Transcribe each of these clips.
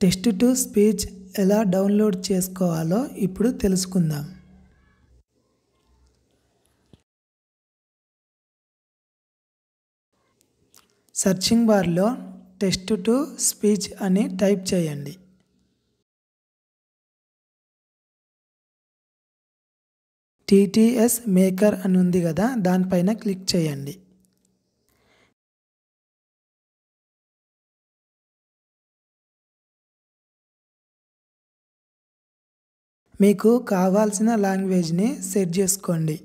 Text to speech ఎలా download చేసుకోవాలో ఇప్పుడు తెలుసుకుందాం. సెర్చింగ్ బార్లో టెక్స్ట్ టు స్పీచ్ అని టైప్ చేయండి. TTS మేకర్ అని ఉంది కదా, దానిపైన క్లిక్ చేయండి. మీకు కావాల్సిన లాంగ్వేజ్ని సెట్ చేసుకోండి.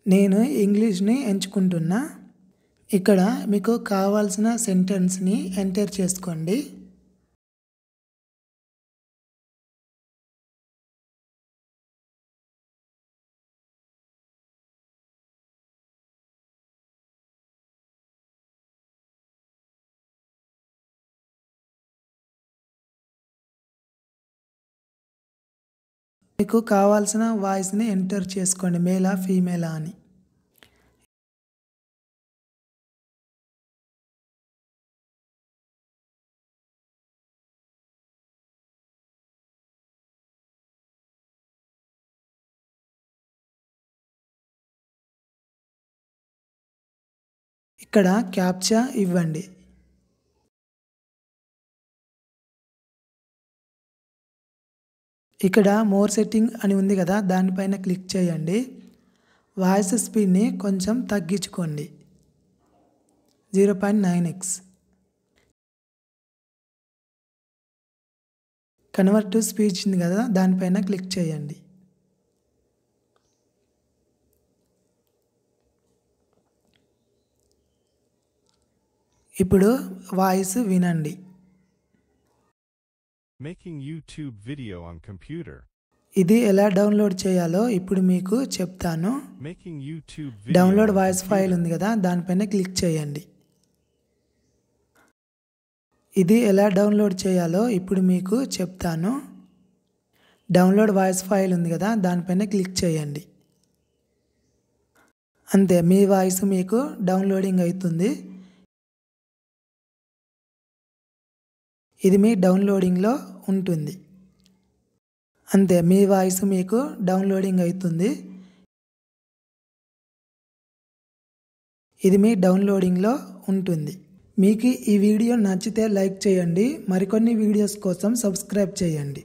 నేను ఇంగ్లీష్ని ఎంచుకుంటున్నా. ఇక్కడ మీకు కావాల్సిన సెంటెన్స్ని ఎంటర్ చేసుకోండి. మీకు కావాల్సిన వాయిస్ని ఎంటర్ చేసుకోండి, మేలా ఫీమేలా అని. ఇక్కడ క్యాప్చా ఇవ్వండి. ఇక్కడ మోర్ సెట్టింగ్ అని ఉంది కదా, దానిపైన క్లిక్ చేయండి. వాయిస్ స్పీడ్ని కొంచెం తగ్గించుకోండి, 0.9x. కన్వర్ట్ టు స్పీచ్ ఉంది కదా, దానిపైన క్లిక్ చేయండి. ఇప్పుడు వాయిస్ వినండి. Making YouTube video on computer. ఇది ఎలా డౌన్లోడ్ చేయాలో ఇప్పుడు మీకు చెప్తాను. Making YouTube video download on voice computer. File ఉంది కదా, దానిపైన క్లిక్ చేయండి. ఇది ఎలా డౌన్లోడ్ చేయాలో ఇప్పుడు మీకు చెప్తాను. డౌన్లోడ్ వాయిస్ ఫైల్ ఉంది కదా, దానిపైన క్లిక్ చేయండి. అంతే, మీ వాయిస్ మీకు డౌన్లోడింగ్ అవుతుంది. ఇది మీ డౌన్లోడింగ్లో ఉంటుంది. అంతే, మీ వాయిస్ మీకు డౌన్లోడింగ్ అవుతుంది. ఇది మీ డౌన్లోడింగ్లో ఉంటుంది. మీకు ఈ వీడియో నచ్చితే లైక్ చేయండి. మరికొన్ని వీడియోస్ కోసం సబ్స్క్రైబ్ చేయండి.